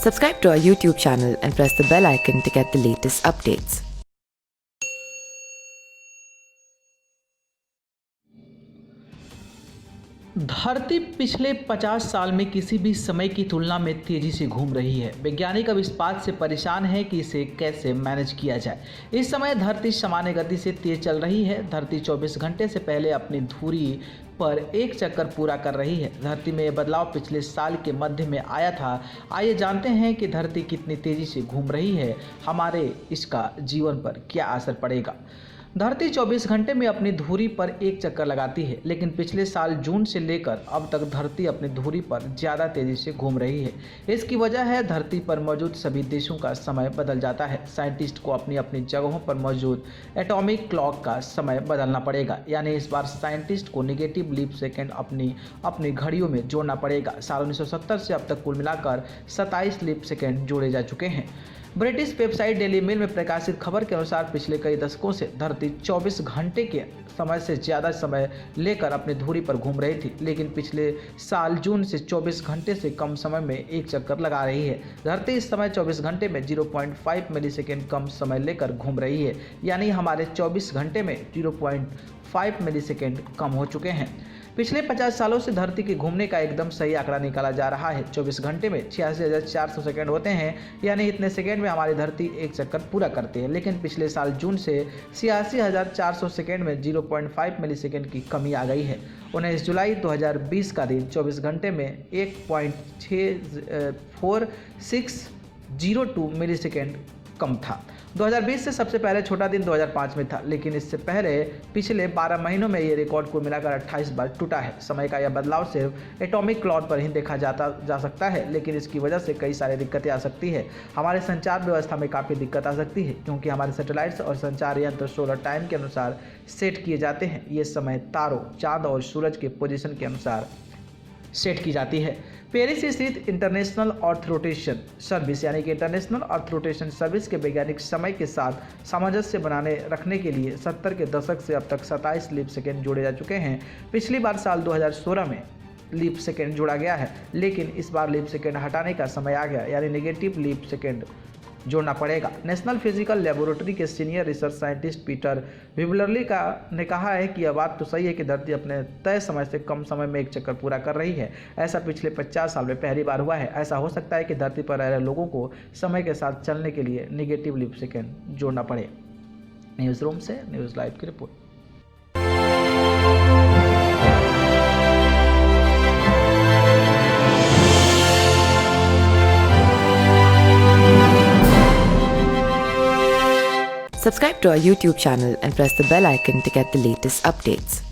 Subscribe to our YouTube channel and press the bell icon to get the latest updates. धरती पिछले 50 साल में किसी भी समय की तुलना में तेजी से घूम रही है। वैज्ञानिक अब इस बात से परेशान है कि इसे कैसे मैनेज किया जाए। इस समय धरती सामान्य गति से तेज चल रही है। धरती 24 घंटे से पहले अपनी धुरी पर एक चक्कर पूरा कर रही है। धरती में यह बदलाव पिछले साल के मध्य में आया था। आइए जानते हैं कि धरती कितनी तेजी से घूम रही है, हमारे इसका जीवन पर क्या असर पड़ेगा। धरती 24 घंटे में अपनी धुरी पर एक चक्कर लगाती है, लेकिन पिछले साल जून से लेकर अब तक धरती अपनी धुरी पर ज़्यादा तेज़ी से घूम रही है। इसकी वजह है धरती पर मौजूद सभी देशों का समय बदल जाता है। साइंटिस्ट को अपनी अपनी जगहों पर मौजूद एटॉमिक क्लॉक का समय बदलना पड़ेगा, यानी इस बार साइंटिस्ट को नेगेटिव लीप सेकेंड अपनी घड़ियों में जोड़ना पड़ेगा। साल 1970 से अब तक कुल मिलाकर 27 लीप सेकेंड जोड़े जा चुके हैं। ब्रिटिश वेबसाइट डेली मेल में प्रकाशित खबर के अनुसार पिछले कई दशकों से धरती 24 घंटे के समय से ज़्यादा समय लेकर अपनी धुरी पर घूम रही थी, लेकिन पिछले साल जून से 24 घंटे से कम समय में एक चक्कर लगा रही है। धरती इस समय 24 घंटे में 0.5 मिलीसेकेंड कम समय लेकर घूम रही है, यानी हमारे 24 घंटे में 0.5 मिलीसेकेंड कम हो चुके हैं। पिछले 50 सालों से धरती के घूमने का एकदम सही आंकड़ा निकाला जा रहा है। 24 घंटे में 86,400 सेकेंड होते हैं, यानी इतने सेकेंड में हमारी धरती एक चक्कर पूरा करती है। लेकिन पिछले साल जून से 86,400 सेकेंड में 0.5 मिलीसेकेंड की कमी आ गई है। 19 जुलाई 2020 का दिन 24 घंटे में 1.4602 मिलीसेकेंड कम था। 2020 से सबसे पहले छोटा दिन 2005 में था, लेकिन इससे पहले पिछले 12 महीनों में ये रिकॉर्ड कुल मिलाकर 28 बार टूटा है। समय का यह बदलाव सिर्फ एटॉमिक क्लॉक पर ही देखा जा सकता है, लेकिन इसकी वजह से कई सारी दिक्कतें आ सकती है। हमारे संचार व्यवस्था में काफ़ी दिक्कत आ सकती है, क्योंकि हमारे सैटेलाइट्स और संचार यंत्र सोलर टाइम के अनुसार सेट किए जाते हैं। ये समय तारों, चाँद और सूरज के पोजीशन के अनुसार सेट की जाती है। पेरिस स्थित इंटरनेशनल अर्थ रोटेशन सर्विस यानी कि इंटरनेशनल अर्थ रोटेशन सर्विस के वैज्ञानिक समय के साथ सामंजस्य बनाने रखने के लिए 70 के दशक से अब तक 27 लीप सेकेंड जोड़े जा चुके हैं। पिछली बार साल 2016 में लीप सेकेंड जोड़ा गया है, लेकिन इस बार लीप सेकेंड हटाने का समय आ गया, यानी नेगेटिव लीप सेकेंड जोड़ना पड़ेगा। नेशनल फिजिकल लेबोरेटरी के सीनियर रिसर्च साइंटिस्ट पीटर विबलरली ने कहा है कि यह बात तो सही है कि धरती अपने तय समय से कम समय में एक चक्कर पूरा कर रही है। ऐसा पिछले 50 साल में पहली बार हुआ है। ऐसा हो सकता है कि धरती पर रह रहे लोगों को समय के साथ चलने के लिए नेगेटिव लीप सेकेंड जोड़ना पड़े। न्यूज़ रूम से न्यूज़ लाइव की report. Subscribe to our YouTube channel and press the bell icon to get the latest updates.